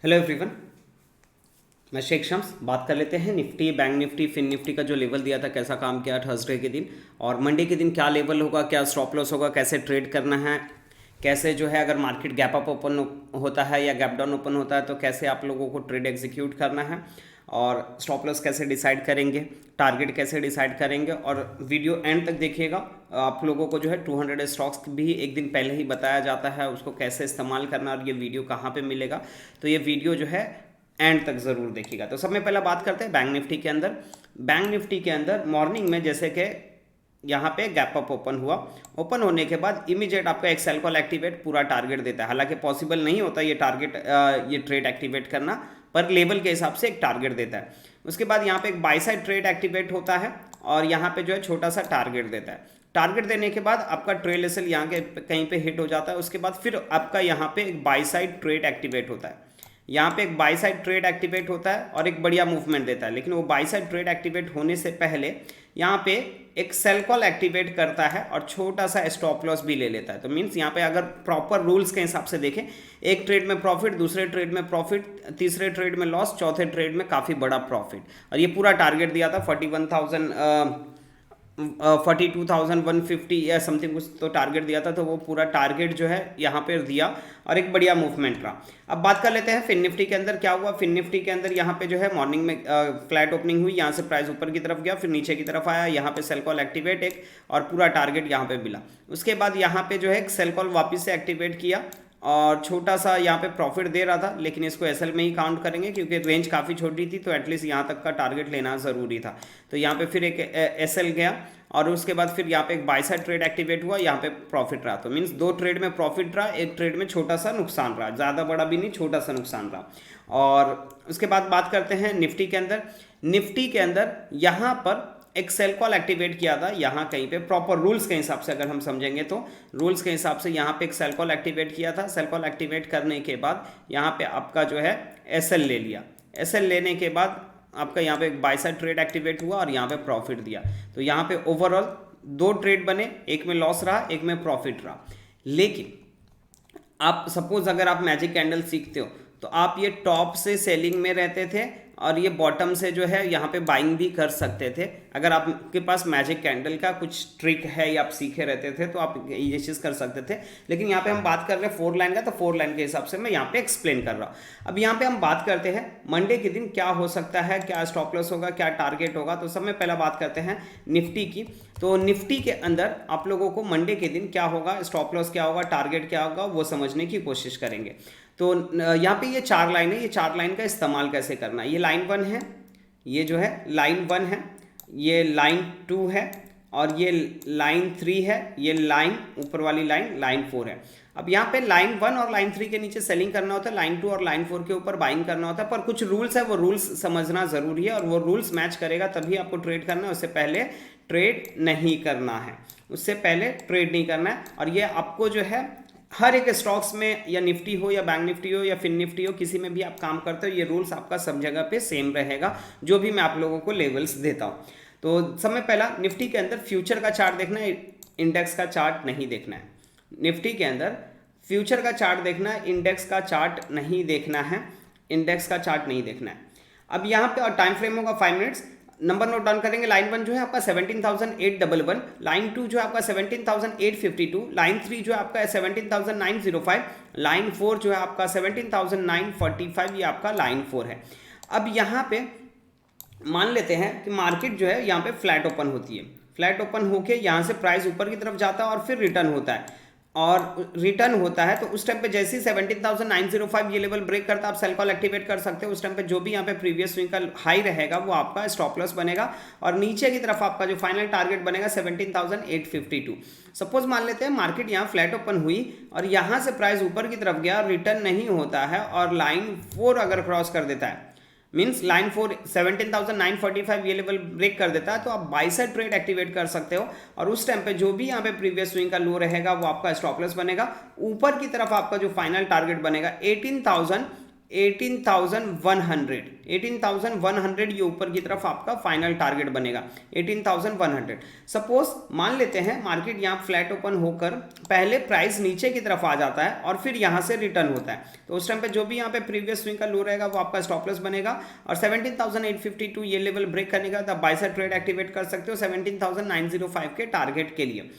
Hello everyone. मैं शेख शम्स बात कर लेते हैं निफ्टी, बैंक निफ्टी, फिन निफ्टी का जो लेवल दिया था कैसा काम किया थर्सडे के दिन और मंडे के दिन क्या लेवल होगा, क्या स्टॉप लॉस होगा, कैसे ट्रेड करना है, कैसे जो है अगर मार्केट गैप अप ओपन होता है या गैप डाउन ओपन होता है तो कैसे आप लोगों को ट्रेड एग्जीक्यूट करना है और स्टॉप लॉस कैसे डिसाइड करेंगे, टारगेट कैसे डिसाइड करेंगे। और वीडियो एंड तक देखिएगा। आप लोगों को जो है 200 स्टॉक्स भी एक दिन पहले ही बताया जाता है, उसको कैसे इस्तेमाल करना और ये वीडियो कहाँ पे मिलेगा, तो ये वीडियो जो है एंड तक ज़रूर देखिएगा। तो सब में पहला बात करते हैं बैंक निफ्टी के अंदर। बैंक निफ्टी के अंदर मॉर्निंग में जैसे कि यहाँ पे गैप अप ओपन हुआ, ओपन होने के बाद इमीडिएट आपका एक सेल कॉल एक्टिवेट पूरा टारगेट देता है। हालांकि पॉसिबल नहीं होता ये टारगेट ये ट्रेड एक्टिवेट करना, पर लेवल के हिसाब से एक टारगेट देता है। उसके बाद यहाँ पे एक बाई साइड ट्रेड एक्टिवेट होता है और यहाँ पे जो है छोटा सा टारगेट देता है। टारगेट देने के बाद आपका ट्रेल एसएल यहाँ के कहीं पे हिट हो जाता है। उसके बाद फिर आपका यहाँ पे एक बाई साइड ट्रेड एक्टिवेट होता है। यहाँ पे एक बाई साइड ट्रेड एक्टिवेट होता है और एक बढ़िया मूवमेंट देता है। लेकिन वो बाई साइड ट्रेड एक्टिवेट होने से पहले यहाँ पे एक सेल कॉल एक्टिवेट करता है और छोटा सा स्टॉप लॉस भी ले लेता है। तो मीन्स यहाँ पे अगर प्रॉपर रूल्स के हिसाब से देखें, एक ट्रेड में प्रॉफिट, दूसरे ट्रेड में प्रॉफिट, तीसरे ट्रेड में लॉस, चौथे ट्रेड में काफ़ी बड़ा प्रॉफिट। और ये पूरा टारगेट दिया था 42,150 या समथिंग कुछ तो टारगेट दिया था। तो वो पूरा टारगेट जो है यहाँ पे दिया और एक बढ़िया मूवमेंट रहा। अब बात कर लेते हैं फिन निफ्टी के अंदर क्या हुआ। फिन निफ्टी के अंदर यहाँ पे जो है मॉर्निंग में फ्लैट ओपनिंग हुई, यहाँ से प्राइस ऊपर की तरफ गया, फिर नीचे की तरफ आया, यहाँ पे सेल कॉल एक्टिवेट एक और पूरा टारगेट यहाँ पे मिला। उसके बाद यहाँ पे जो है सेल कॉल वापस से एक्टिवेट किया और छोटा सा यहाँ पे प्रॉफिट दे रहा था, लेकिन इसको एसएल में ही काउंट करेंगे क्योंकि रेंज काफ़ी छोटी थी, तो एटलीस्ट यहाँ तक का टारगेट लेना ज़रूरी था। तो यहाँ पे फिर एक एसएल गया और उसके बाद फिर यहाँ पे एक बाई साइड ट्रेड एक्टिवेट हुआ, यहाँ पे प्रॉफिट रहा। तो मीन्स दो ट्रेड में प्रॉफिट रहा, एक ट्रेड में छोटा सा नुकसान रहा, ज़्यादा बड़ा भी नहीं, छोटा सा नुकसान रहा। और उसके बाद बात करते हैं निफ्टी के अंदर। निफ्टी के अंदर यहाँ पर एक सेल कॉल एक्टिवेट किया था, यहाँ कहीं पे प्रॉपर रूल्स के हिसाब से अगर हम समझेंगे तो रूल्स के हिसाब से यहाँ पे एक सेल कॉल एक्टिवेट किया था। सेल कॉल एक्टिवेट करने के बाद यहाँ पे आपका जो है एसएल ले लिया। एसएल लेने के बाद आपका यहाँ पे एक बाई साइड ट्रेड एक्टिवेट हुआ और यहाँ पे प्रॉफिट दिया। तो यहाँ पे ओवरऑल दो ट्रेड बने, एक में लॉस रहा, एक में प्रॉफिट रहा। लेकिन आप सपोज अगर आप मैजिक कैंडल सीखते हो तो आप ये टॉप से सेलिंग में रहते थे और ये बॉटम से जो है यहाँ पे बाइंग भी कर सकते थे। अगर आपके पास मैजिक कैंडल का कुछ ट्रिक है या आप सीखे रहते थे तो आप ये चीज़ कर सकते थे। लेकिन यहाँ पे हम बात कर रहे हैं 4 लाइन का, तो 4 लाइन के हिसाब से मैं यहाँ पे एक्सप्लेन कर रहा हूँ। अब यहाँ पे हम बात करते हैं मंडे के दिन क्या हो सकता है, क्या स्टॉप लॉस होगा, क्या टारगेट होगा। तो सब में पहला बात करते हैं निफ्टी की। तो निफ्टी के अंदर आप लोगों को मंडे के दिन क्या होगा, स्टॉप लॉस क्या होगा, टारगेट क्या होगा, वो समझने की कोशिश करेंगे। तो यहाँ पे ये 4 लाइन है, ये 4 लाइन का इस्तेमाल कैसे करना है। ये लाइन 1 है, ये जो है लाइन 1 है, ये लाइन 2 है और ये लाइन 3 है, ये लाइन ऊपर वाली लाइन 4 है। अब यहाँ पे लाइन 1 और लाइन 3 के नीचे सेलिंग करना होता है, लाइन 2 और लाइन 4 के ऊपर बाइंग करना होता है। पर कुछ रूल्स है, वो रूल्स समझना ज़रूरी है और वो रूल्स मैच करेगा तभी आपको ट्रेड करना है, उससे पहले ट्रेड नहीं करना है, उससे पहले ट्रेड नहीं करना है। और ये आपको जो है हर एक स्टॉक्स में, या निफ्टी हो या बैंक निफ्टी हो या फिन निफ्टी हो, किसी में भी आप काम करते हो, ये रूल्स आपका सब जगह पे सेम रहेगा जो भी मैं आप लोगों को लेवल्स देता हूँ। तो समय पहला निफ्टी के अंदर फ्यूचर का चार्ट देखना है, इंडेक्स का चार्ट नहीं देखना है। निफ्टी के अंदर फ्यूचर का चार्ट देखना है, इंडेक्स का चार्ट नहीं देखना है, इंडेक्स का चार्ट नहीं देखना है। अब यहाँ पे टाइम फ्रेम होगा 5 मिनट्स। नंबर नोट डाउन करेंगे। लाइन 1 जो है आपका 17,811, लाइन 2 जो है आपका 17,852, लाइन 3 जो है आपका 17,905, लाइन 4 जो है आपका 17,945, ये आपका लाइन 4 है। अब यहाँ पे मान लेते हैं कि मार्केट जो है यहाँ पे फ्लैट ओपन होती है, फ्लैट ओपन होके यहाँ से प्राइस ऊपर की तरफ जाता है और फिर रिटर्न होता है, और रिटर्न होता है तो उस टाइम पे जैसे ही 17,905 ये लेवल ब्रेक करता है, आप सेल कॉल एक्टिवेट कर सकते हो। उस टाइम पे जो भी यहाँ पे प्रीवियस स्विंग का हाई रहेगा वो आपका स्टॉप लॉस बनेगा और नीचे की तरफ आपका जो फाइनल टारगेट बनेगा 17,852। सपोज मान लेते हैं मार्केट यहाँ फ्लैट ओपन हुई और यहाँ से प्राइस ऊपर की तरफ गया, रिटर्न नहीं होता है और लाइन 4 अगर क्रॉस कर देता है, मीन्स लाइन 4 17,945 ये लेवल ब्रेक कर देता है, तो आप बाई साइड ट्रेड एक्टिवेट कर सकते हो और उस टाइम पे जो भी यहाँ पे प्रीवियस स्विंग का लो रहेगा वो आपका स्टॉप लॉस बनेगा। ऊपर की तरफ आपका जो फाइनल टारगेट बनेगा 18,100 18,100 ये ऊपर की तरफ आपका फाइनल टारगेट बनेगा 18,100। सपोज मान लेते हैं मार्केट यहाँ फ्लैट ओपन होकर पहले प्राइस नीचे की तरफ आ जाता है और फिर यहाँ से रिटर्न होता है, तो उस टाइम पे जो भी यहाँ पे प्रीवियस स्विंग का लो रहेगा वो आपका स्टॉप लॉस बनेगा और 17,852 ये लेवल ब्रेक करने का बाय साइड ट्रेड एक्टिवेट कर सकते हो 17,905 के टारगेट के लिए।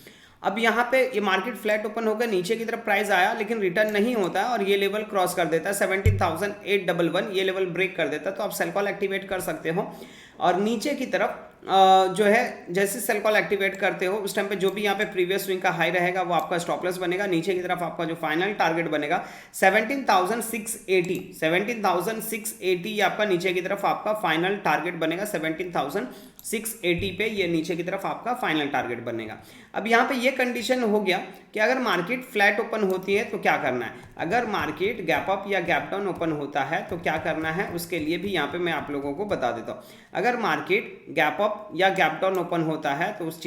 अब यहाँ पे ये मार्केट फ्लैट ओपन होकर नीचे की तरफ प्राइस आया लेकिन रिटर्न नहीं होता है और ये लेवल क्रॉस कर देता है 17,811 ये लेवल ब्रेक कर देता है, तो आप सेल कॉल एक्टिवेट कर सकते हो और नीचे की तरफ जो है जैसे सेल कॉल एक्टिवेट करते हो उस टाइम पे जो भी यहाँ पे प्रीवियस स्विंग का हाई रहेगा वो आपका स्टॉप लॉस बनेगा। नीचे की तरफ आपका जो फाइनल टारगेट बनेगा 17,680 ये आपका नीचे की तरफ आपका फाइनल टारगेट बनेगा 17,680 पे ये नीचे की तरफ आपका फाइनल टारगेट बनेगा। अब यहाँ पे ये कंडीशन हो गया कि अगर मार्केट फ्लैट ओपन होती है तो क्या करना है, अगर मार्केट गैप अप या गैप डाउन ओपन होता है तो क्या करना है, उसके लिए भी यहाँ पे मैं आप लोगों को बता देता हूँ। अगर मार्केट गैप अप या गैप डाउन ओपन होता है तो उस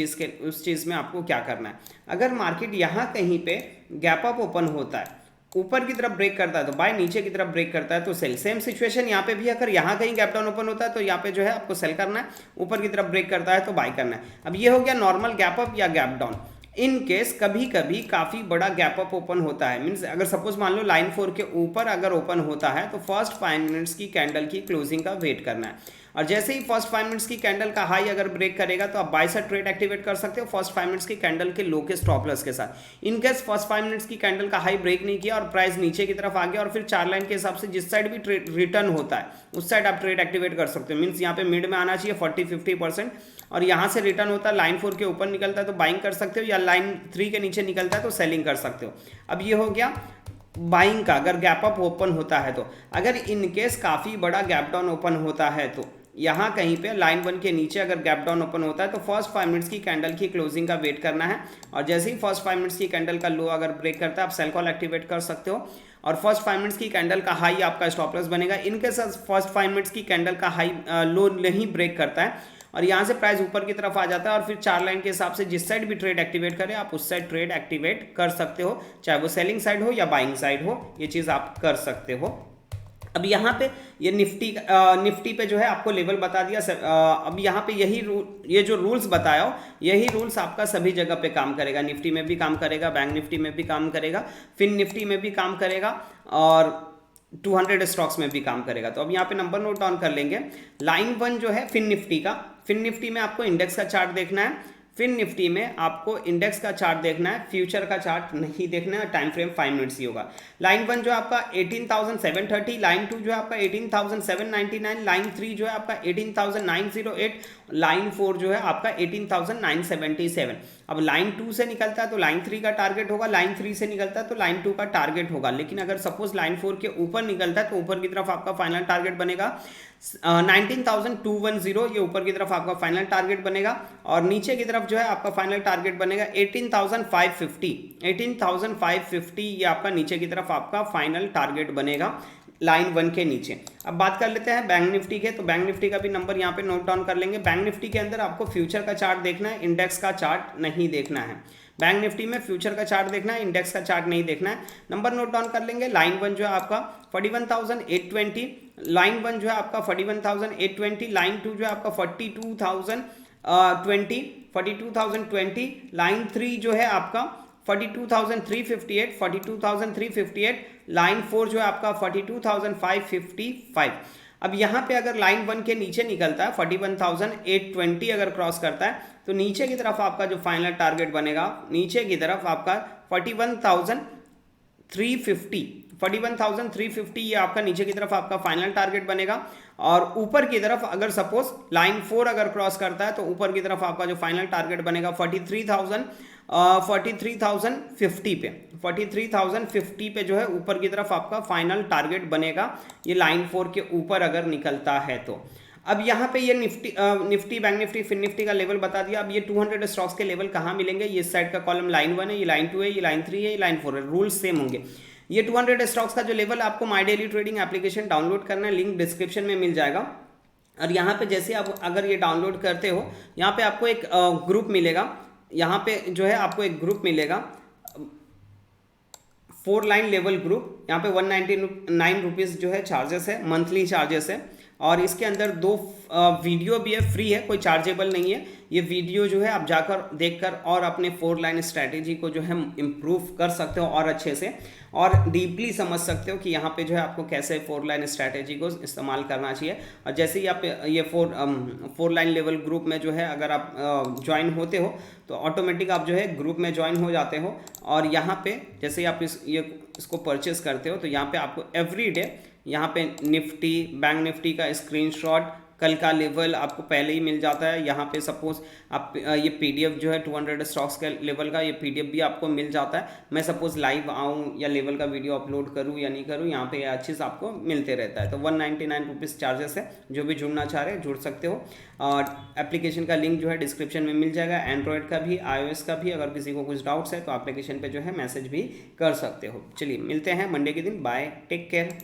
चीज़ में आपको क्या करना है, अगर मार्केट यहाँ कहीं पे गैप अप ओपन होता है ऊपर की तरफ ब्रेक करता है तो बाय, नीचे की तरफ ब्रेक करता है तो सेल। सेम सिचुएशन यहाँ पे भी, अगर यहाँ कहीं गैप डाउन ओपन होता है तो यहाँ पे जो है आपको सेल करना है, ऊपर की तरफ ब्रेक करता है तो बाय करना है। अब ये हो गया नॉर्मल गैप अप या गैप डाउन। इन केस कभी कभी काफ़ी बड़ा गैप अप ओपन होता है, मीन्स अगर सपोज मान लो लाइन 4 के ऊपर अगर ओपन होता है तो फर्स्ट 5 मिनट्स की कैंडल की क्लोजिंग का वेट करना है और जैसे ही फर्स्ट 5 मिनट्स की कैंडल का हाई अगर ब्रेक करेगा तो आप बाय साइड ट्रेड एक्टिवेट कर सकते हो फर्स्ट 5 मिनट्स की कैंडल के लो के स्टॉप लॉस के साथ। इन केस फर्स्ट 5 मिनट्स की कैंडल का हाई ब्रेक नहीं किया और प्राइस नीचे की तरफ आ गया और फिर 4 लाइन के हिसाब से जिस साइड भी रिटर्न होता है उस साइड आप ट्रेड एक्टिवेट कर सकते हो। मीन्स यहाँ पे मिड में आना चाहिए 40-50% और यहाँ से रिटर्न होता है लाइन 4 के ऊपर निकलता है तो बाइंग कर सकते हो या लाइन 3 के नीचे निकलता है तो सेलिंग कर सकते हो। अब ये हो गया बाइंग का अगर गैप अप ओपन होता है तो। अगर इनकेस काफ़ी बड़ा गैप डाउन ओपन होता है तो यहाँ कहीं पे लाइन 1 के नीचे अगर गैप डाउन ओपन होता है तो फर्स्ट 5 मिनट्स की कैंडल की क्लोजिंग का वेट करना है और जैसे ही फर्स्ट 5 मिनट्स की कैंडल का लो अगर ब्रेक करता है आप सेल कॉल एक्टिवेट कर सकते हो और फर्स्ट 5 मिनट्स की कैंडल का हाई आपका स्टॉप लॉस बनेगा। इनके साथ फर्स्ट 5 मिनट्स की कैंडल का हाई लो नहीं ब्रेक करता है और यहाँ से प्राइस ऊपर की तरफ आ जाता है और फिर 4 लाइन के हिसाब से जिस साइड भी ट्रेड एक्टिवेट करें आप उस साइड ट्रेड एक्टिवेट कर सकते हो, चाहे वो सेलिंग साइड हो या बाइंग साइड हो, ये चीज़ आप कर सकते हो। अब यहाँ पे ये निफ्टी पे जो है आपको लेवल बता दिया। अब यहाँ पे ये जो रूल्स बताया हो यही रूल्स आपका सभी जगह पे काम करेगा। निफ्टी में भी काम करेगा, बैंक निफ्टी में भी काम करेगा, फिन निफ्टी में भी काम करेगा और 200 स्टॉक्स में भी काम करेगा। तो अब यहाँ पे नंबर नोट डाउन कर लेंगे। लाइन 1 जो है फिन निफ्टी का, फिन निफ्टी में आपको इंडेक्स का चार्ट देखना है, फिन निफ्टी में आपको इंडेक्स का चार्ट देखना है, फ्यूचर का चार्ट नहीं देखना है, टाइम फ्रेम 5 मिनट्स ही होगा। लाइन 1 जो है आपका 18,730, लाइन 2 जो है आपका 18,799, लाइन 3 जो है आपका 18,908, लाइन 4 जो है आपका 18,977। अब लाइन 2 से निकलता है तो लाइन 3 का टारगेट होगा, लाइन 3 से निकलता है तो लाइन 2 का टारगेट होगा। लेकिन अगर सपोज लाइन 4 के ऊपर निकलता है तो ऊपर की तरफ आपका फाइनल टारगेट बनेगा 19,210, ये ऊपर की तरफ आपका फाइनल टारगेट बनेगा और नीचे की तरफ जो है आपका फाइनल टारगेट बनेगा 18,550 ये आपका नीचे की तरफ आपका फाइनल टारगेट बनेगा लाइन 1 के नीचे। अब बात कर लेते हैं बैंक निफ्टी के, तो बैंक निफ्टी का भी नंबर यहाँ पे नोट डाउन कर लेंगे। बैंक निफ्टी के अंदर आपको फ्यूचर का चार्ट देखना है, इंडेक्स का चार्ट नहीं देखना है। बैंक निफ्टी में फ्यूचर का चार्ट देखना है, इंडेक्स का चार्ट नहीं देखना है। नंबर नोट डाउन कर लेंगे। लाइन 1 जो है आपका 41,820, लाइन 1 जो है आपका 41,820, लाइन 2 जो है आपका 42,020, लाइन 3 जो है आपका 42,358, लाइन 4 जो है आपका 42,555। अब यहाँ पे अगर लाइन 1 के नीचे निकलता है 41,820 अगर क्रॉस करता है तो नीचे की तरफ आपका जो फाइनल टारगेट बनेगा, नीचे की तरफ आपका 41,350 ये आपका नीचे की तरफ आपका फाइनल टारगेट बनेगा। और ऊपर की तरफ अगर सपोज लाइन 4 अगर क्रॉस करता है तो ऊपर की तरफ आपका जो फाइनल टारगेट बनेगा 43,050 पे जो है ऊपर की तरफ आपका फाइनल टारगेट बनेगा, ये लाइन 4 के ऊपर अगर निकलता है तो। अब यहाँ पे ये निफ्टी बैंक निफ्टी फिन निफ्टी का लेवल बता दिया। अब ये 200 स्टॉक्स के लेवल कहाँ मिलेंगे, ये साइड का कॉलम लाइन 1 है, ये लाइन 2 है, ये लाइन 3 है, ये लाइन 4 है, रूल्स सेम होंगे। ये 200 स्टॉक्स का जो लेवल आपको my daily trading application download करना है, लिंक डिस्क्रिप्शन में मिल जाएगा। और यहाँ पे जैसे आप अगर ये डाउनलोड करते हो यहाँ पे आपको एक ग्रुप मिलेगा, यहाँ पे जो है आपको एक ग्रुप मिलेगा 4 लाइन लेवल ग्रुप, यहाँ पे 199 रुपीज़ जो है चार्जेस है, मंथली चार्जेस है। और इसके अंदर 2 वीडियो भी है, फ्री है, कोई चार्जेबल नहीं है। ये वीडियो जो है आप जाकर देखकर और अपने 4 लाइन स्ट्रैटेजी को जो है इम्प्रूव कर सकते हो और अच्छे से और डीपली समझ सकते हो कि यहाँ पे जो है आपको कैसे 4 लाइन स्ट्रैटेजी को इस्तेमाल करना चाहिए। और जैसे ही आप ये 4 लाइन लेवल ग्रुप में जो है अगर आप ज्वाइन होते हो तो ऑटोमेटिक आप जो है ग्रुप में ज्वाइन हो जाते हो। और यहाँ पे जैसे ही आप इसको परचेस करते हो तो यहाँ पे आपको एवरी डे यहाँ पे निफ्टी, बैंक निफ्टी का स्क्रीनशॉट, कल का लेवल आपको पहले ही मिल जाता है। यहाँ पे सपोज आप ये पीडीएफ जो है 200 स्टॉक्स के लेवल का ये पीडीएफ भी आपको मिल जाता है। मैं सपोज लाइव आऊँ या लेवल का वीडियो अपलोड करूँ या नहीं करूँ, यहाँ पे ये अच्छे से आपको मिलते रहता है। तो 199 रुपीज़ चार्जेस है। जो भी जुड़ना चाह रहे हैं जुड़ सकते हो। और एप्लीकेशन का लिंक जो है डिस्क्रिप्शन में मिल जाएगा, एंड्रॉयड का भी, iOS का भी। अगर किसी को कुछ डाउट्स है तो एप्लीकेशन पर जो है मैसेज भी कर सकते हो। चलिए मिलते हैं मंडे के दिन। Bye, take care.